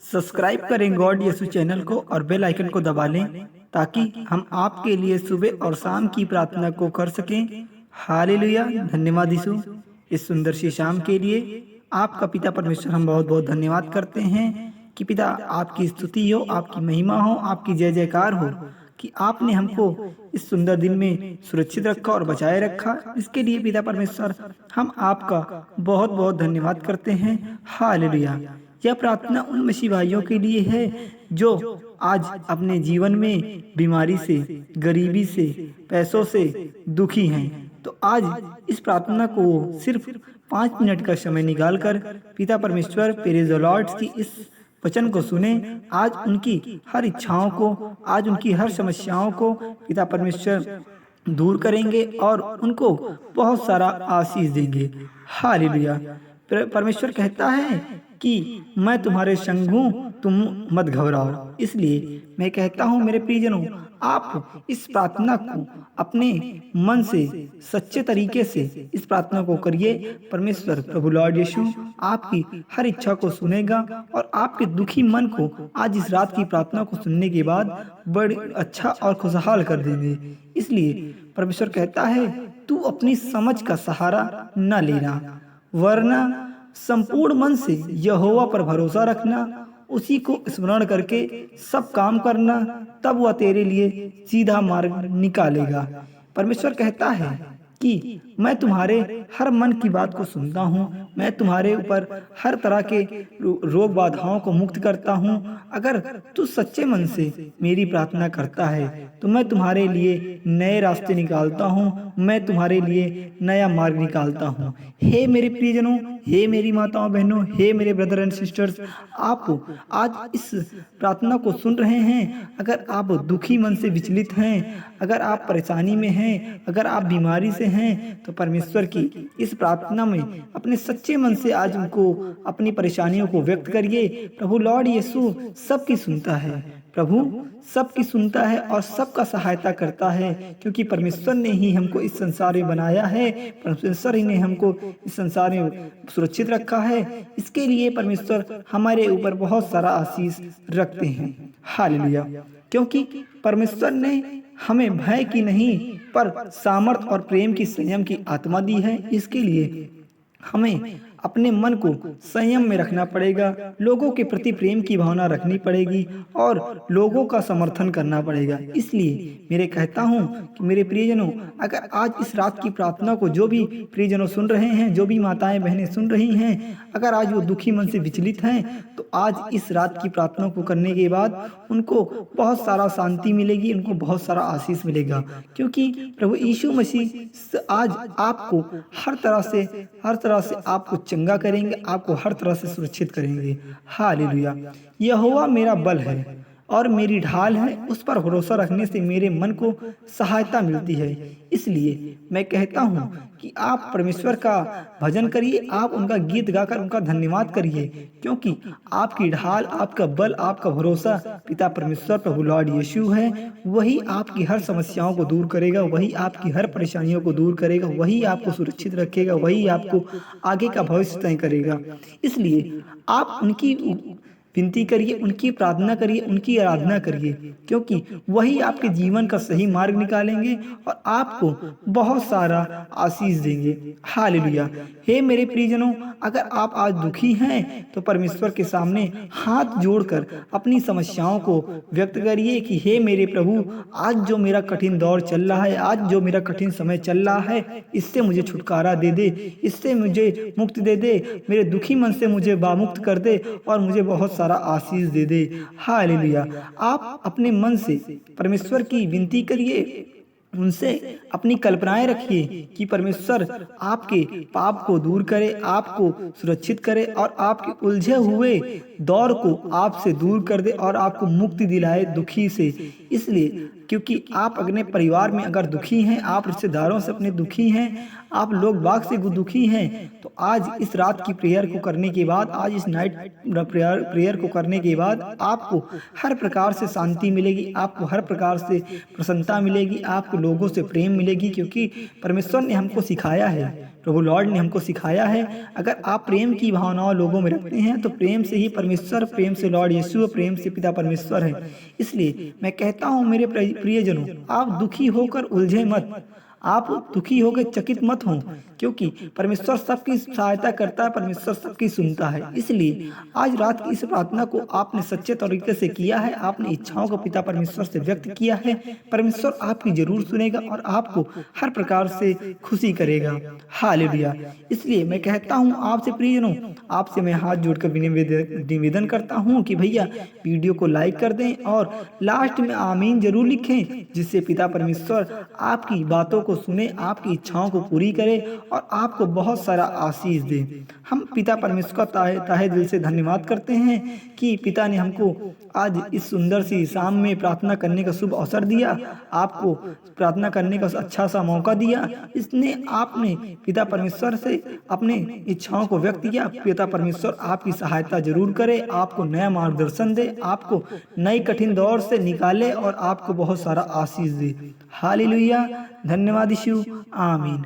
Subscribe करें God यीशु channel को और बेल आइकन को दबा लें ताकि हम आपके लिए सुबह और शाम की प्रार्थना को कर सकें। हालेलुया। धन्यवाद यीशु इस सुंदर सी शाम के लिए। आपका पिता परमेश्वर हम बहुत बहुत धन्यवाद करते हैं कि पिता आपकी स्तुति हो, आपकी महिमा हो, आपकी जय जयकार हो कि आपने हमको इस सुंदर दिन में सुरक्षित रखा और बचाए रखा। इसके लिए पिता परमेश्वर हम आपका बहुत बहुत धन्यवाद करते हैं। हालेलुया। यह प्रार्थना उन मसीह भाइयों के लिए है जो आज अपने जीवन में बीमारी से, गरीबी से, पैसों से दुखी हैं। तो आज इस प्रार्थना को सिर्फ 5 मिनट का समय निकालकर पिता परमेश्वर प्रेज़ द लॉर्ड की इस वचन को सुने। आज उनकी हर इच्छाओं को, आज उनकी हर समस्याओं को पिता परमेश्वर दूर करेंगे और उनको बहुत सारा आशीष देंगे। हालेलुया। परमेश्वर कहता है कि मैं तुम्हारे संग हूँ, तुम मत घबराओ। इसलिए मैं कहता हूँ मेरे प्रियजनों, आप इस प्रार्थना को अपने मन से सच्चे तरीके से इस प्रार्थना को करिए। परमेश्वर प्रभु लॉर्ड यीशु आपकी हर इच्छा को सुनेगा और आपके दुखी मन को आज इस रात की प्रार्थना को सुनने के बाद बड़ी अच्छा और खुशहाल कर देंगे। इसलिए परमेश्वर कहता है, तू अपनी समझ का सहारा न लेना, वरना संपूर्ण मन से यहोवा पर भरोसा रखना, उसी को स्मरण करके सब काम करना, तब वह तेरे लिए सीधा मार्ग निकालेगा। परमेश्वर कहता है कि मैं तुम्हारे हर मन की बात को सुनता हूँ, मैं तुम्हारे ऊपर हर तरह के रोग बाधाओं को मुक्त करता हूँ। अगर तू सच्चे मन से मेरी प्रार्थना करता है तो मैं तुम्हारे लिए नए रास्ते निकालता हूँ, मैं तुम्हारे लिए नया मार्ग निकालता हूँ। हे मेरे प्रियजनों, हे मेरी माताओं बहनों, हे मेरे ब्रदर एंड सिस्टर्स, आप आज इस प्रार्थना को सुन रहे हैं। अगर आप दुखी मन से विचलित हैं, अगर आप परेशानी में हैं, अगर आप बीमारी से हैं, तो परमेश्वर की इस प्रार्थना में अपने सच्चे मन से आज उनको अपनी परेशानियों को व्यक्त करिए। प्रभु लॉर्ड यीशु सबकी सुनता है, प्रभु सबकी सुनता है और सबका सहायता करता है, क्योंकि परमेश्वर ने ही हमको इस संसार में बनाया है, परमेश्वर ही ने हमको इस संसार में सुरक्षित रखा है। इसके लिए परमेश्वर हमारे ऊपर बहुत सारा आशीष रखते हैं। हालेलुया। क्योंकि परमेश्वर ने हमें भय की नहीं पर सामर्थ और प्रेम की, संयम की आत्मा दी है। इसके लिए हमें अपने मन को संयम में रखना पड़ेगा, लोगों के प्रति प्रेम की भावना रखनी पड़ेगी और लोगों का समर्थन करना पड़ेगा। इसलिए मेरे कहता हूँ कि मेरे प्रियजनों, अगर आज इस रात की प्रार्थना को जो भी प्रियजनों सुन रहे हैं, जो भी माताएं बहनें सुन रही हैं, अगर आज वो दुखी मन से विचलित हैं, तो आज इस रात की प्रार्थना को करने के बाद उनको बहुत सारा शांति मिलेगी, उनको बहुत सारा आशीष मिलेगा। क्योंकि प्रभु यीशु मसीह आज आपको हर तरह से आपको चंगा करेंगे, आपको हर तरह से सुरक्षित करेंगे। हालेलुया। यहोवा मेरा बल है और मेरी ढाल है, उस पर भरोसा रखने से मेरे मन को सहायता मिलती है। इसलिए मैं कहता हूँ कि आप परमेश्वर का भजन करिए, आप उनका गीत गाकर उनका धन्यवाद करिए, क्योंकि आपकी ढाल, आपका बल, आपका भरोसा पिता परमेश्वर प्रभु लॉर्ड यीशु है। वही आपकी हर समस्याओं को दूर करेगा, वही आपकी हर परेशानियों को दूर करेगा, वही आपको सुरक्षित रखेगा, वही आपको आगे का भविष्य तय करेगा। इसलिए आप उनकी विनती करिए, उनकी प्रार्थना करिए, उनकी आराधना करिए, क्योंकि वही आपके जीवन का सही मार्ग निकालेंगे और आपको बहुत सारा आशीष देंगे। हालेलुया। हे मेरे प्रियजनों, अगर आप आज दुखी हैं तो परमेश्वर के सामने हाथ जोड़कर अपनी समस्याओं को व्यक्त करिए कि हे मेरे प्रभु, आज जो मेरा कठिन दौर चल रहा है, आज जो मेरा कठिन समय चल रहा है, इससे मुझे छुटकारा दे दे, इससे मुझे मुक्ति दे दे, मेरे दुखी मन से मुझे बामुक्त कर दे और मुझे बहुत सारा आशीष दे दे। हालेलुया। आप अपने मन से परमेश्वर की विनती करिए, उनसे अपनी कल्पनाएं रखिए कि परमेश्वर आपके पाप को दूर करे, आपको सुरक्षित करे और आपके उलझे हुए दौर को आपसे दूर कर दे और आपको मुक्ति दिलाए दुखी से। इसलिए क्योंकि आप अपने परिवार में अगर दुखी हैं, आप रिश्तेदारों से अपने दुखी हैं, आप लोग बाग से दुखी हैं, तो आज इस रात की प्रेयर को करने के बाद, आज इस नाइट प्रेयर को करने के बाद आपको हर प्रकार से शांति मिलेगी, आपको हर प्रकार से प्रसन्नता मिलेगी, आपको लोगों से प्रेम मिलेगी, क्योंकि परमेश्वर ने हमको सिखाया है, प्रभु लॉर्ड ने हमको सिखाया है, अगर आप प्रेम की भावनाओं लोगों में रखते हैं तो प्रेम से ही परमेश्वर, प्रेम से लॉर्ड यीशु, प्रेम से पिता परमेश्वर है। इसलिए मैं कहता हूँ मेरे प्रियजनों, आप दुखी होकर उलझे मत, आप दुखी होकर चकित मत हों, क्योंकि परमेश्वर सबकी सहायता करता है, परमेश्वर सबकी सुनता है। इसलिए आज रात की इस प्रार्थना को आपने सच्चे तरीके से किया है, आपने इच्छाओं को पिता परमेश्वर से व्यक्त किया है, परमेश्वर आपकी जरूर सुनेगा और आपको हर प्रकार से खुशी करेगा। हालेलुया। इसलिए मैं कहता हूँ आपसे प्रियजनों, आपसे मैं हाथ जोड़कर निवेदन करता हूँ कि भैया वीडियो को लाइक कर दें और लास्ट में आमीन जरूर लिखें, जिससे पिता परमेश्वर आपकी बातों को सुने, आपकी इच्छाओं को पूरी करे और आपको बहुत सारा आशीष दे। हम पिता परमेश्वर का ताहे दिल से धन्यवाद करते हैं कि पिता ने हमको आज इस सुंदर सी शाम में प्रार्थना करने का शुभ अवसर दिया, आपको प्रार्थना करने का अच्छा सा मौका दिया। इसने आपने पिता परमेश्वर से अपने इच्छाओं को व्यक्त किया। पिता परमेश्वर आपकी सहायता जरूर करे, आपको नया मार्गदर्शन दे, आपको नई कठिन दौर से निकाले और आपको बहुत सारा आशीष दे। हालेलुया। धन्यवाद यीशु। आमीन।